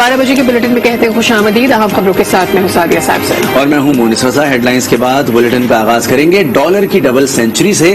12 बजे के बुलेटिन में कहते हैं खुश आमदीद। अहम खबरों के साथ मैं हूं सादिया साहब से और मैं हूं मोनिस रजा। हेडलाइंस के बाद बुलेटिन का आगाज करेंगे डॉलर की डबल सेंचुरी से।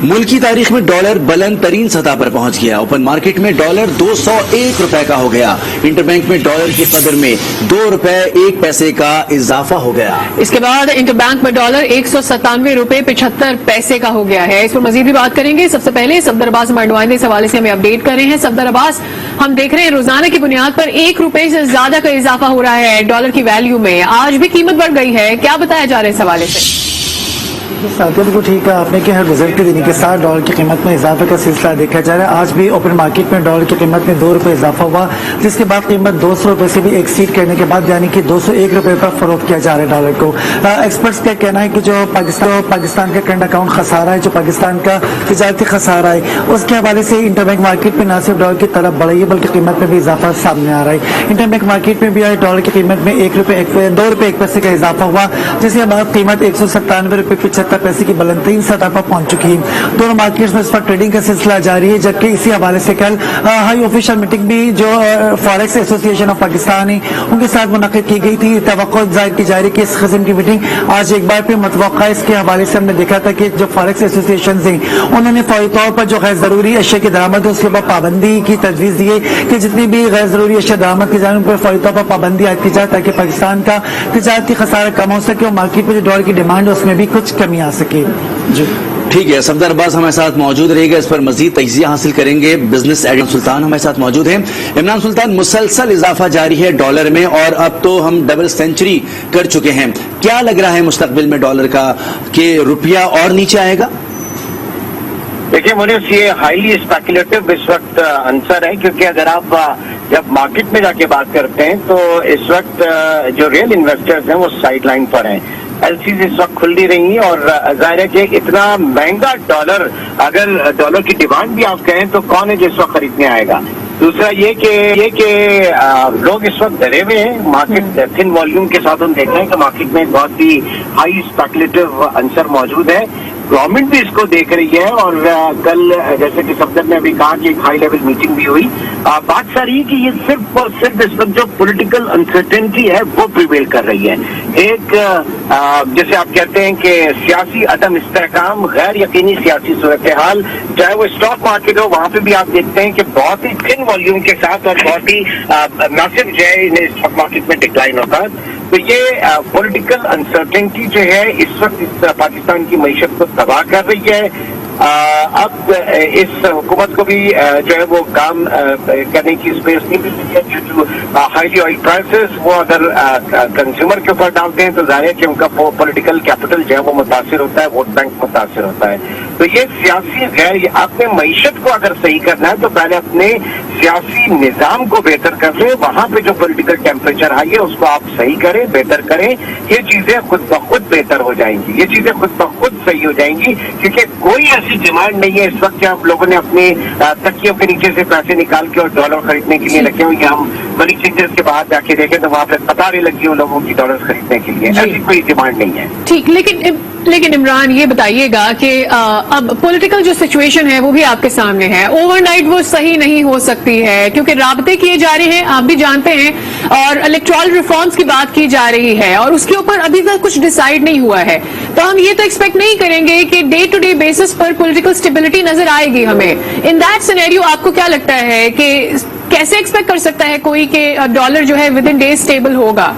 मुल्क की तारीख में डॉलर बुलंद तरीन सतह पर पहुंच गया। ओपन मार्केट में डॉलर 201 रुपए का हो गया। इंटरबैंक में डॉलर की कदर में 2 रुपए 1 पैसे का इजाफा हो गया। इसके बाद इंटरबैंक में डॉलर 197 रुपए 75 पैसे का हो गया है। इस पर मजीद भी बात करेंगे। सबसे पहले सफदर अब्बास हमारे नुमाइंदे इस हवाले से हमें अपडेट कर रहे हैं। सफदर अब्बास, हम देख रहे हैं रोजाना की बुनियाद पर 1 रुपए से ज्यादा का इजाफा हो रहा है डॉलर की वैल्यू में। आज भी कीमत बढ़ गई है, क्या बताया जा रहा है इस हवाले से? साथियों को ठीक है आपने कि हर रिजल्ट के दिन के साथ डॉलर की कीमत में इजाफे का सिलसिला देखा जा रहा है। आज भी ओपन मार्केट में डॉलर की कीमत में 2 रुपए इजाफा हुआ, जिसके बाद कीमत 200 रुपए से भी एक्सीड करने के बाद यानी कि 201 रुपए पर फरोख्त किया जा रहा है डॉलर को। एक्सपर्ट्स का कहना है कि जो पाकिस्तान का करंट अकाउंट खसारा है, जो पाकिस्तान का तिजारती खसारा है, उसके हवाले से इंटरबैंक मार्केट में न सिर्फ डॉलर की तरफ बढ़ी है बल्कि कीमत में भी इजाफा सामने आ रहा है। इंटरबैंक मार्केट में भी आज डॉलर की कीमत में 2 रुपए 1 पैसे का इजाफा हुआ, जिसके बाद कीमत 197 रुपए 75 पैसे की बुलंद सतह पर पहुंच चुकी है। दोनों मार्केट्स में इस पर ट्रेडिंग का सिलसिला जारी है, जबकि इसी हवाले से कल हाई ऑफिशियल मीटिंग भी जो फॉरेक्स एसोसिएशन ऑफ पाकिस्तान है उनके साथ मुनक़िद की गई थी। तवक्को जाहिर की जा रही कि इस किस्म की मीटिंग आज एक बार फिर मुतवक्का। इसके हवाले से हमने देखा था कि जो फॉरेक्स एसोसिएशन हैं उन्होंने फौरी तौर पर जो गैर जरूरी अशिया की दरामद है उसके ऊपर पाबंदी की तजवीज़ दी है कि जितनी भी गैर जरूरी अशिया दरामद की जाए उन पर फौरी तौर पर पाबंदी आयद की जाए ताकि पाकिस्तान का तिजारती खसारा कम हो सके और मार्केट में जो डॉलर की डिमांड है उसमें भी कुछ कमी आ सके। जी ठीक है, सफदर अब्बास हमारे साथ मौजूद रहेगा। इस पर मजीद तजिया हासिल करेंगे। बिजनेस एडिटर सुल्तान हमारे साथ मौजूद हैं। इमरान सुल्तान, मुसलसल इजाफा जारी है डॉलर में और अब तो हम डबल सेंचुरी कर चुके हैं। क्या लग रहा है मुस्तकबिल में डॉलर का कि रुपया और नीचे आएगा? देखिए मोनिस, ये हाईली स्पेकुलेटिव इस वक्त आंसर है, क्योंकि अगर आप जब मार्केट में जाके बात करते हैं तो इस वक्त जो रियल इन्वेस्टर्स हैं वो साइड लाइन पर हैं। एलसीज इस वक्त खुल नहीं रही और जाहिर है कि इतना महंगा डॉलर, अगर डॉलर की डिमांड भी आप कहें तो कौन है जो इस वक्त खरीदने आएगा। दूसरा ये कि लोग इस वक्त डरे हुए हैं। मार्केट थिन वॉल्यूम के साथ हम देख रहे हैं कि मार्केट में बहुत ही हाई स्पेकुलेटिव आंसर मौजूद है। गवर्नमेंट भी इसको देख रही है और कल जैसे कि सफदर ने अभी कहा कि एक हाई लेवल मीटिंग भी हुई। बात सारी है कि ये सिर्फ और सिर्फ इस वक्त जो पॉलिटिकल अनसर्टेनिटी है वो प्रिवेल कर रही है। एक जैसे आप कहते हैं कि सियासी अदम इस्तेहकाम, गैर यकीनी सियासी सूरत हाल, चाहे वो स्टॉक मार्केट हो, वहां पे भी आप देखते हैं कि बहुत ही थिन वॉल्यूम के साथ और बहुत ही मैसिव जो है स्टॉक मार्केट में डिक्लाइन होता है। तो ये पॉलिटिकल अनसर्टेनिटी जो है इस वक्त इस पाकिस्तान की मईशत को तबाह कर रही है। अब इस हुकूमत को भी जो है वो काम करने की स्पेस नहीं मिलती है due to highly oil prices. वो अगर कंज्यूमर के ऊपर डालते हैं तो जाहिर है कि उनका पॉलिटिकल कैपिटल जो है वो मुतासिर होता है, वोट बैंक मुतासिर होता है। तो ये सियासी गैर, अपने मईशत को अगर सही करना है तो पहले अपने सियासी निजाम को बेहतर कर ले। वहां पे जो पॉलिटिकल टेम्परेचर हाई है उसको आप सही करें, बेहतर करें। ये चीजें खुद ब खुद बेहतर हो जाएंगी, ये चीजें खुद ब खुद सही हो जाएंगी, क्योंकि कोई ऐसी डिमांड नहीं है इस वक्त आप लोगों ने अपने तकियों के नीचे से पैसे निकाल के और डॉलर खरीदने के लिए रखे हुए। हम मनी चेंजर्स के बाहर जाके देखें तो वहां पे कतारें लगी हुई लोगों की डॉलर खरीदने के लिए। ऐसी कोई डिमांड नहीं है। ठीक, लेकिन इमरान ये बताइएगा कि अब पॉलिटिकल जो सिचुएशन है वो भी आपके सामने है। ओवरनाइट वो सही नहीं हो सकती है क्योंकि राब्ते किए जा रहे हैं, आप भी जानते हैं, और इलेक्टोरल रिफॉर्म्स की बात की जा रही है और उसके ऊपर अभी तक कुछ डिसाइड नहीं हुआ है। तो हम ये तो एक्सपेक्ट नहीं करेंगे कि डे टू डे बेसिस पर पॉलिटिकल स्टेबिलिटी नजर आएगी हमें। इन दैट सिनेरियो आपको क्या लगता है कि कैसे एक्सपेक्ट कर सकता है कोई कि डॉलर जो है विद इन डे स्टेबल होगा?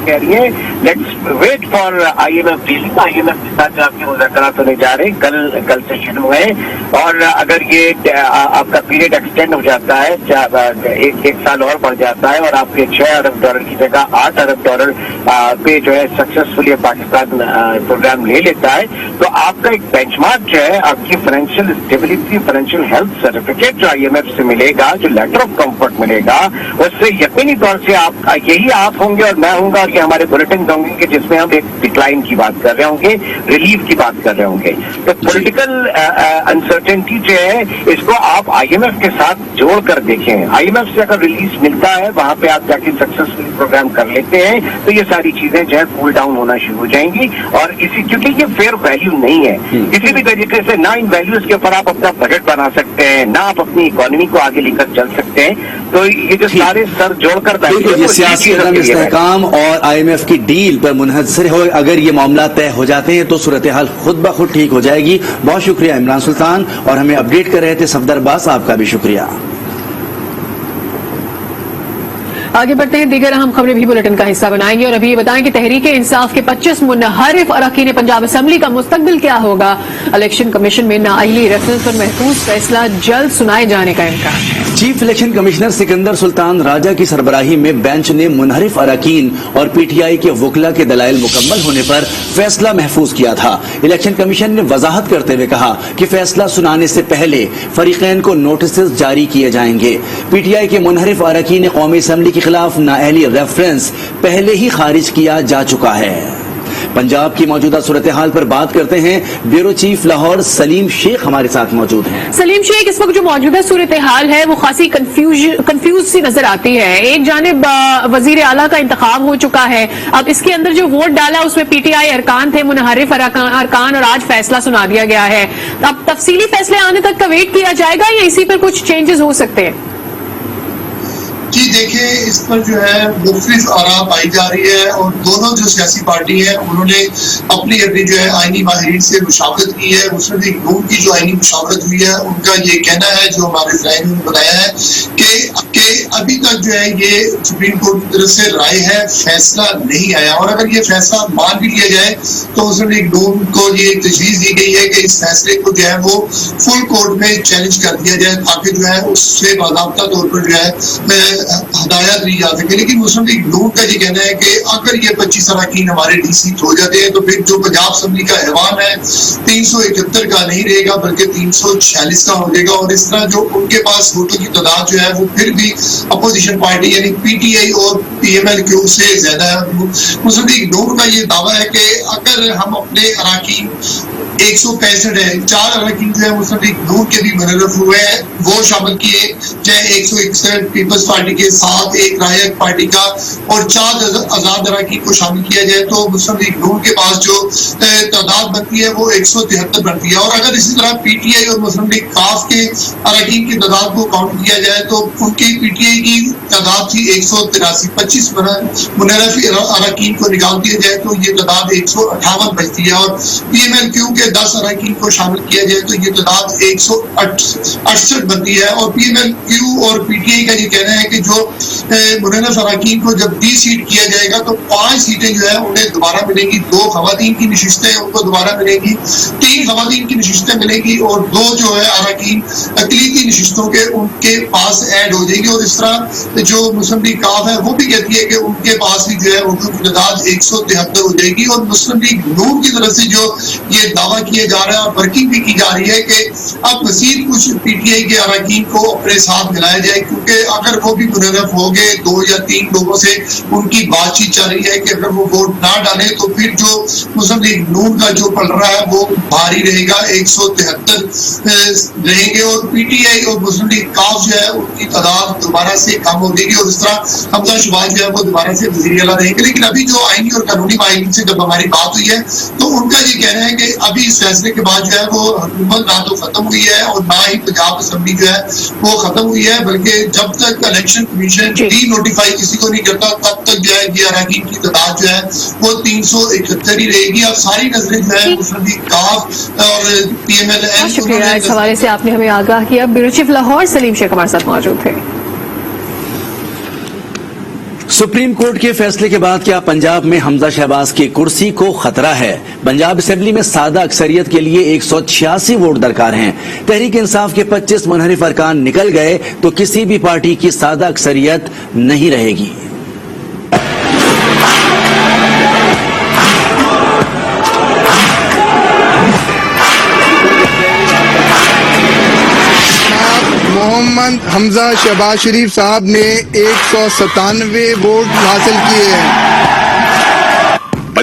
कह रही है let's wait for IMF dealing. IMF के साथ आपके मुज़ाकरात होने जा रहे हैं, कल से शुरू हुए। और अगर ये आपका पीरियड एक्सटेंड हो जाता है, एक साल और बढ़ जाता है और आपके 6 अरब डॉलर की जगह 8 अरब डॉलर पे जो है सक्सेसफुली पाकिस्तान प्रोग्राम ले लेता है, तो आपका एक बेंचमार्क जो है आपकी financial stability, financial health certificate जो IMF से मिलेगा, जो लेटर ऑफ कंफर्ट मिलेगा, उससे यकीनी तौर से आप यही आप होंगे और मैं होंगा और ये हमारे बुलेटिन होंगे कि जिसमें हम एक डिक्लाइन की बात कर रहे होंगे, रिलीफ की बात कर रहे होंगे। तो पॉलिटिकल अनसर्टेनिटी जो है इसको आप IMF के साथ जोड़ कर देखें। IMF से अगर रिलीज मिलता है, वहां पे आप जाके सक्सेसफुल प्रोग्राम कर लेते हैं, तो ये सारी चीजें जो है कूल डाउन होना शुरू हो जाएंगी। और इसी क्योंकि ये फेयर वैल्यू नहीं है, किसी भी तरीके से ना इन वैल्यूज के ऊपर आप अपना बजट बना सकते हैं, ना आप अपनी इकोनॉमी को आगे लेकर चल सकते हैं। तो ये जो सारे सर जोड़कर बिल्कुल, ये सियासी इस्तेहकाम और IMF की डील पर मुनहसर हो, अगर ये मामला तय हो जाते हैं तो सूरत हाल खुद ब खुद ठीक हो जाएगी। बहुत शुक्रिया इमरान सुल्तान, और हमें अपडेट कर रहे थे सफदर अब्बास, आपका भी शुक्रिया। आगे बढ़ते हैं, दीगर अहम खबरें भी बुलेटिन का हिस्सा बनाएंगे। और अभी ये बताएं कि तहरीक इंसाफ के 25 मुनहरिफ अरकान पंजाब असेंबली का मुस्तकबिल क्या होगा। इलेक्शन कमीशन में नाअहली रेफरेंस पर महफूज फैसला जल्द सुनाए जाने का इम्कान है। Chief election commissioner Sikandar Sultan Raja की सरबराही में बेंच ने मुनहरिफ अरकान और PTI के वकला के दलाइल मुकम्मल होने पर फैसला महफूज किया था। इलेक्शन कमीशन ने वजाहत करते हुए कहा कि फैसला सुनाने से पहले फरीकैन को नोटिस जारी किए जाएंगे। PTI के मुनहरिफ अरकान कौमी असेंबली के खिलाफ नाअहली रेफरेंस पहले ही खारिज किया जा चुका है। पंजाब की मौजूदा सूरत हाल पर बात करते हैं, ब्यूरो चीफ लाहौर सलीम शेख हमारे साथ मौजूद हैं। सलीम शेख, इस वक्त जो मौजूदा सूरत हाल है वो खासी कंफ्यूज सी नजर आती है। एक जानिब वजीर आला का इंतखाब हो चुका है, अब इसके अंदर जो वोट डाला उसमें PTI अरकान थे, मुनहरिफ अरकान, और आज फैसला सुना दिया गया है। अब तफसीली फैसले आने तक का वेट किया जाएगा या इसी पर कुछ चेंजेस हो सकते हैं? जी देखिए, इस पर जो है मुख्तलिफ आरा पाई जा रही है और दोनों जो सियासी पार्टी है उन्होंने अपनी अपनी जो है आईनी माहिरीन से मुशावरत की है। मुस्लिम लीग नून की जो आईनी मुशावरत हुई है उनका ये कहना है, जो हमारे फ्राइम ने बताया है कि अभी तक जो है ये सुप्रीम कोर्ट की तरफ से राय है, फैसला नहीं आया। और अगर ये फैसला मान भी लिया जाए तो मुस्लिम लीग नून को ये तजवीज़ दी गई है कि इस फैसले को जो है वो फुल कोर्ट में चैलेंज कर दिया जाए, ताकि जो है उससे बाकायदा तौर पर जो है हदायत ली जा सके। लेकिन मुस्लिम लीग नून का ये कहना है कि अगर ये 25 अरकान हमारे डीसी हो जाते हैं तो फिर जो पंजाब असेंबली का ऐवान है 371 का नहीं रहेगा बल्कि 346 का हो जाएगा। और इस तरह जो उनके पास वोटों की तादाद जो है वो फिर भी अपोजिशन पार्टी यानी PTI और PMLQ से ज्यादा है। मुस्लिम लीग नून का ये दावा है कि अगर हम अपने अरकान 165 है, 4 अरकान जो है मुस्लिम लीग नून के भी मुनर्रफ हुए हैं, वो शामिल किए जाए 161 पीपल्स पार्टी के साथ एक रायक पार्टी का और 4 आजाद अरकान को शामिल किया जाए तो मुस्लिम लीग नून के पास जो तादाद बनती है वो 173 बनती है। और अगर इसी तरह PTI और मुस्लिम लीग काफ के अरकान की तादाद को काउंट किया जाए तो उनकी PTI की तादाद थी 183, 25 मुनर्रफ अरकान को निकाल दिया जाए तो ये तादाद 158 बचती है। और PMLQ के 10 अरकान को शामिल किया जाए तो ये तादाद 168 बनती है। और PMLQ और PTI का ये कहना है कि जो मुनर्रफ अरकान को जब सीट किया जाएगा तो 5 सीटें जो है उन्हें दोबारा मिलेंगी, 2 खवातीन की नशिस्तें उनको दोबारा मिलेंगी, 3 खवातीन की नशिस्तें मिलेंगी और 2 जो है अरकान अकलीती नशिस्तों के उनके पास ऐड हो जाएंगे। और इस तरह जो मुस्लिम लीग काफ है वो भी कहती है कि उनके पास भी जो है वोटों की तादाद 173 हो जाएगी। और मुस्लिम लीग नून की तरफ से जो ये दावा किया जा रहा है और वर्किंग भी की जा रही है कि अब मजीद कुछ PTI के अरकान को अपने साथ मिलाया जाए, क्योंकि अगर वो भी मुनर्रफ हो गए 2 या 3 लोगों से उनकी बातचीत चल रही है कि अगर वो वोट ना डाले तो फिर जो मुस्लिम लीग नून का जो पलड़ा है वो भारी रहेगा, 173 रहेंगे। और PTI और मुस्लिम लीग काफ जो है उनकी तादाद दोबारा से कम हो जाएगी और इस तरह हमजा शहबाज जो है वो दोबारा से वज़ीर आला रहेंगे। लेकिन अभी जो आईनी और कानूनी माहिरीन से जब हमारी बात हुई है तो उनका ये कहना है कि अभी इस फैसले के बाद जो है वो हुकूमत ना तो खत्म हुई है और ना ही पंजाब असेंबली जो है वो खत्म हुई है, बल्कि जब तक इलेक्शन कमीशन डी नोटिफाई किसी को नहीं करता तब तक जो है ये अरकान की तादाद जो है वो 371 ही रहेगी। अब सारी नजरें जो है मुस्लिम लीग काफ और PMLN। शुक्रिया, इस हवाले से आपने हमें आगाह किया। ब्यूरो चीफ लाहौर सलीम शेख हमारे साथ मौजूद थे। सुप्रीम कोर्ट के फैसले के बाद क्या पंजाब में हमजा शहबाज की कुर्सी को खतरा है? पंजाब असेंबली में सादा अक्सरियत के लिए 186 वोट दरकार हैं। तहरीक इंसाफ के 25 मुनहरिफ अरकान निकल गए तो किसी भी पार्टी की सादा अक्सरियत नहीं रहेगी। मोहम्मद हमजा शहबाज शरीफ साहब ने 197 वोट हासिल किए हैं।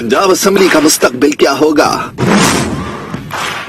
पंजाब असम्बली का मुस्तकबिल क्या होगा?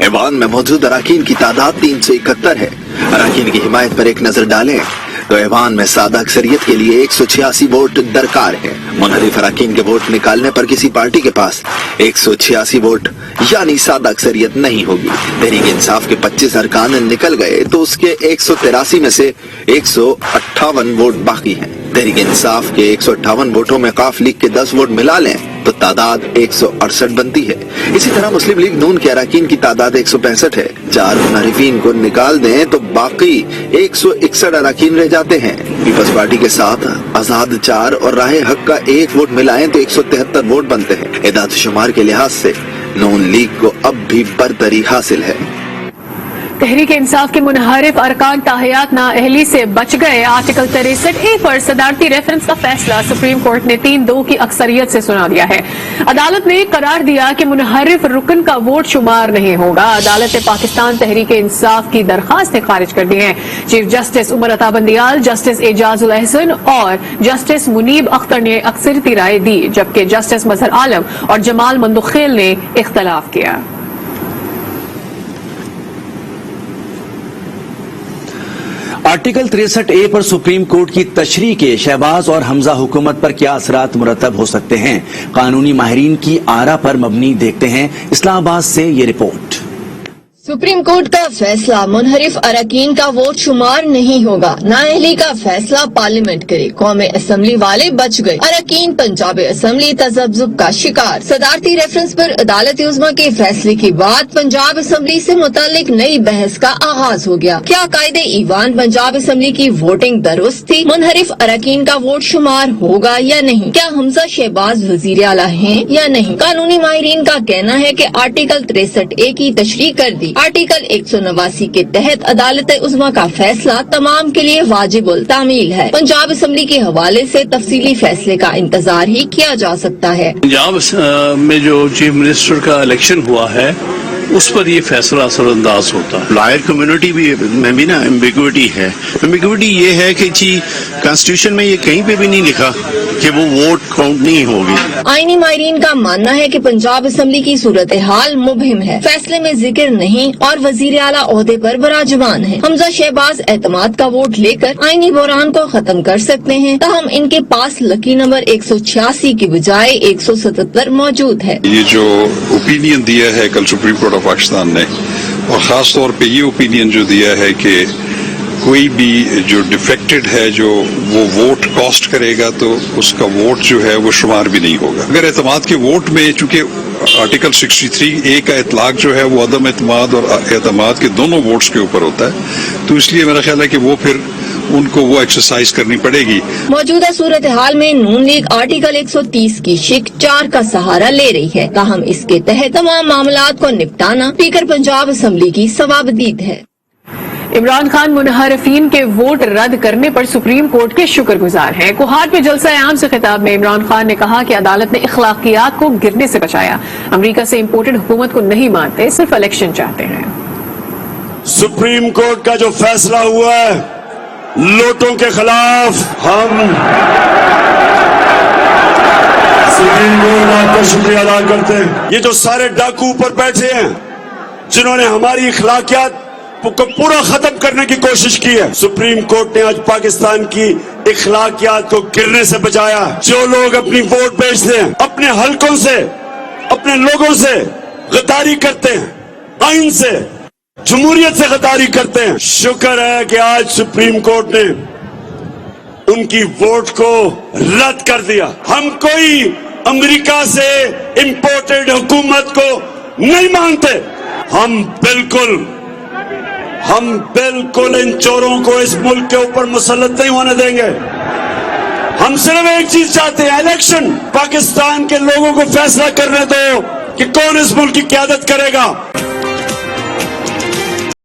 ऐवान में मौजूद अरकान की तादाद 371 है। अरकान की हिमायत पर एक नजर डालें तो ऐवान में सादा अक्सरियत के लिए 186 वोट दरकार है। मुनहरिफ अरकान के वोट निकालने पर किसी पार्टी के पास 186 वोट यानी सादा अक्सरियत नहीं होगी। तहरीक इंसाफ के 25 अरकान निकल गए तो उसके 183 में से 158 वोट बाकी हैं। तहरीक इंसाफ के 158 वोटों में काफ लीग के 10 वोट मिला लें तो तादाद 168 बनती है। इसी तरह मुस्लिम लीग नून के अरकान की तादाद 165 है। 4 मुनहरिफीन को निकाल दें तो बाकी 161 अरकान रह जाते हैं। पीपल्स पार्टी के साथ आजाद 4 और राह हक का 1 वोट मिलाएं तो 173 वोट बनते हैं। एदाद शुमार के लिहाज से नून लीग को अब भी बरतरी हासिल है। तहरीक इंसाफ के मुनहरिफ अरकान ताहियात नाअहली से बच गए। आर्टिकल 63A पर सदारती रेफरेंस का फैसला सुप्रीम कोर्ट ने 3-2 की अक्सरियत से सुना दिया है। अदालत ने करार दिया कि मुनहरिफ रुकन का वोट शुमार नहीं होगा। अदालत ने पाकिस्तान तहरीक इंसाफ की दरखास्तें खारिज कर दी हैं। Chief justice Umar Ata Bandial, justice Ejazul Ahsan और जस्टिस मुनीब अख्तर ने अक्सरती राय दी, जबकि जस्टिस मजहर आलम और जमाल मंदुखेल ने इख्तलाफ किया। आर्टिकल 63A पर सुप्रीम कोर्ट की तशरीह के शहबाज और हमजा हुकूमत पर क्या असरात मुरतब हो सकते हैं, कानूनी माहिरीन की आरा पर मबनी। देखते हैं इस्लामाबाद से ये रिपोर्ट। सुप्रीम कोर्ट का फैसला, मुनहरिफ अरकान का वोट शुमार नहीं होगा। नाअहली का फैसला पार्लियामेंट करे, कौमी असम्बली वाले बच गए। अरकान पंजाब असम्बली तजब्जुब का शिकार। सदारती रेफरेंस पर अदालत उज़्मा के फैसले के बाद पंजाब असम्बली से मुतालिक नई बहस का आगाज हो गया। क्या कायदे ईवान पंजाब असम्बली की वोटिंग दुरुस्त थी? मुनहरिफ अरकान का वोट शुमार होगा या नहीं? क्या हमजा शहबाज वजीर आला हैं या नहीं? कानूनी माहिरीन का कहना है कि आर्टिकल 63A की तशरीह कर दी। आर्टिकल 189 के तहत अदालत उज़्मा का फैसला तमाम के लिए वाजिबुल तामील है। पंजाब असम्बली के हवाले से तफसीली फैसले का इंतजार ही किया जा सकता है। पंजाब में जो चीफ मिनिस्टर का इलेक्शन हुआ है उस पर ये फैसला असरअंदाज होता है। लॉयर कम्युनिटी में भी ना एम्बिग्विटी है। एम्बिग्विटी ये है कि जी कॉन्स्टिट्यूशन में ये कहीं पे भी नहीं लिखा कि वो वोट काउंट नहीं होगी। आईनी माहिरीन का मानना है कि पंजाब असम्बली की सूरत हाल मुबहिम है, फैसले में जिक्र नहीं और वजीर आला ओहदे पर बराजमान है। हमजा शहबाज एतमाद का वोट लेकर आईनी बहरान को खत्म कर सकते हैं, ताहम इनके पास लकी नंबर 186 की बजाय 177 मौजूद है। ये जो ओपिनियन दिया है कल सुप्रीम कोर्ट ऑफ पाकिस्तान ने, और खास तौर पे ये ओपिनियन जो दिया है कि कोई भी जो डिफेक्टेड है जो वो वोट कॉस्ट करेगा तो उसका वोट जो है वो शुमार भी नहीं होगा। अगर एतमाद के वोट में, चूंकि आर्टिकल 63A का इतलाक जो है वो अदम एतमाद और एतमाद के दोनों वोट्स के ऊपर होता है, तो इसलिए मेरा ख्याल है कि वो फिर उनको वो एक्सरसाइज करनी पड़ेगी। मौजूदा सूरत हाल में नून लीग आर्टिकल 130 की शिक 4 का सहारा ले रही है, ताहम इसके तहत तमाम मामलात को निपटाना स्पीकर पंजाब असम्बली की सवाबदीद है। इमरान खान मुनहरिफीन के वोट रद्द करने पर सुप्रीम कोर्ट के शुक्रगुजार हैं। कुहाट में जलसा आम से खिताब में इमरान खान ने कहा कि अदालत ने इखलाकियात को गिरने से बचाया। अमेरिका से इम्पोर्टेड हुकूमत को नहीं मानते, सिर्फ इलेक्शन चाहते हैं। सुप्रीम कोर्ट का जो फैसला हुआ है लोटों के खिलाफ, हम सुप्रीम कोर्ट आपका शुक्रिया अदा करते हैं। ये जो सारे डाकू ऊपर बैठे हैं जिन्होंने हमारी इखलाकियात को पूरा खत्म करने की कोशिश की है, सुप्रीम कोर्ट ने आज पाकिस्तान की इखलाकियात को गिरने से बचाया। जो लोग अपनी वोट बेचते हैं, अपने हलकों से, अपने लोगों से गद्दारी करते हैं, आइन से, जमहूरियत से गद्दारी करते हैं, शुक्र है कि आज सुप्रीम कोर्ट ने उनकी वोट को रद्द कर दिया। हम कोई अमेरिका से इंपोर्टेड हुकूमत को नहीं मानते। हम बिल्कुल इन चोरों को इस मुल्क के ऊपर मुसल्लत नहीं होने देंगे। हम सिर्फ एक चीज चाहते हैं, इलेक्शन। पाकिस्तान के लोगों को फैसला करने दो कि कौन इस मुल्क की क़यादत करेगा।